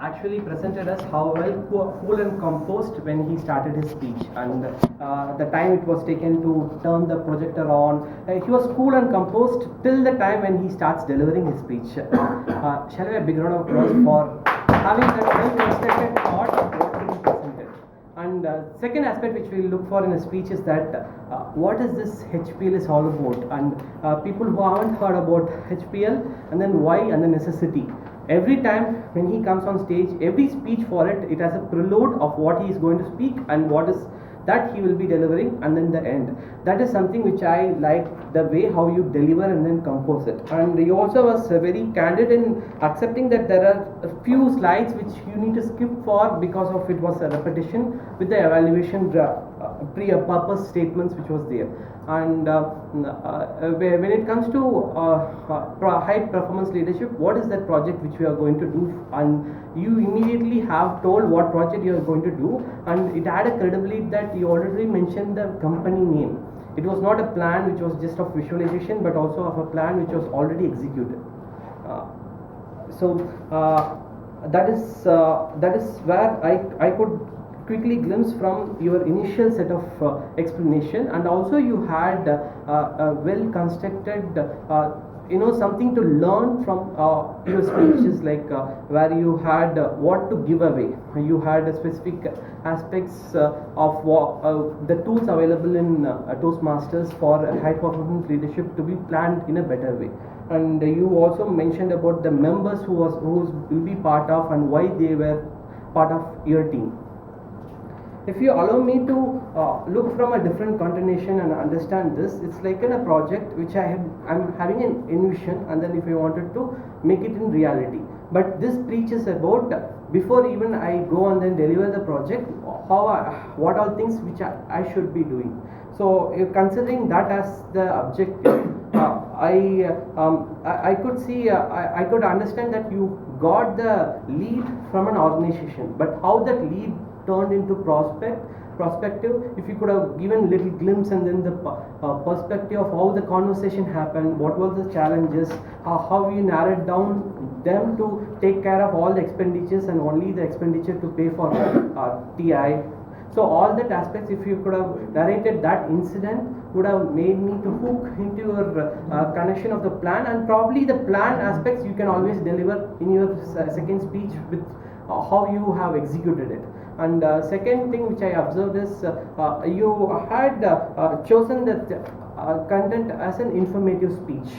actually presented us how well cool and composed when he started his speech, and the time it was taken to turn the projector on. He was cool and composed till the time when he starts delivering his speech. Shall we have a big round of applause for having that well-constructed thought of what he presented. And second aspect which we look for in a speech is that what is this HPL is all about, and people who haven't heard about HPL, and then why, and the necessity. Every time when he comes on stage, every speech for it has a prelude of what he is going to speak and what is that he will be delivering, and then the end. That is something which I like, the way how you deliver and then compose it. And he also was very candid in accepting that there are a few slides which you need to skip for because of it was a repetition with the evaluation purpose statements which was there. And when it comes to high performance leadership, what is that project which we are going to do, and you immediately have told what project you are going to do, and it had a credibility that you already mentioned the company name. It was not a plan which was just of visualization, but also of a plan which was already executed. That is where I could quickly glimpse from your initial set of explanation, and also you had a well constructed something to learn from your speeches, like where you had what to give away. You had specific aspects of the tools available in Toastmasters for high performance leadership to be planned in a better way. And you also mentioned about the members who will be part of and why they were part of your team. If you allow me to look from a different continuation and understand this, it's like in a project which I'm having an envision, and then if I wanted to make it in reality. But this preaches about before even I go and then deliver the project, what all things which I should be doing. So considering that as the objective, I could see, I could understand that you got the lead from an organization, but how that lead turned into perspective, if you could have given little glimpse, and then the perspective of how the conversation happened, what were the challenges, how you narrowed down them to take care of all the expenditures and only the expenditure to pay for TI. So all that aspects, if you could have narrated that incident, would have made me to hook into your connection of the plan, and probably the plan aspects you can always deliver in your second speech with how you have executed it. And second thing which I observed is you had chosen that content as an informative speech,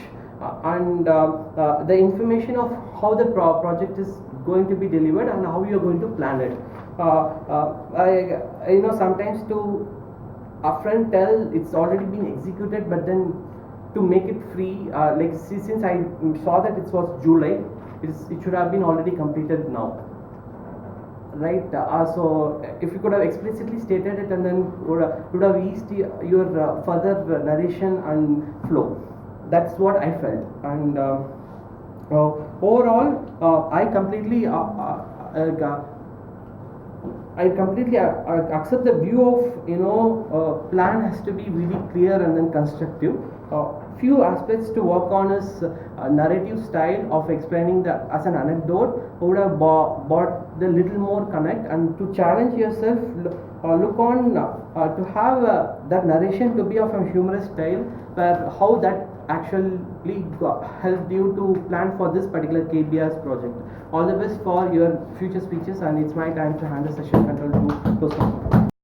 and the information of how the project is going to be delivered and how you are going to plan it. Sometimes to upfront tell it's already been executed, but then to make it free, since I saw that it was July, it should have been already completed now. Right, so if you could have explicitly stated it, and then would have eased your further narration and flow. That's what I felt. And overall, I completely accept the view of plan has to be really clear and then constructive. Few aspects to work on is narrative style of explaining as an anecdote would have brought the little more connect, and to challenge yourself, look on to have that narration to be of a humorous style, where how that actually helped you to plan for this particular KBR's project. All the best for your future speeches, and it's my time to hand the session control to those.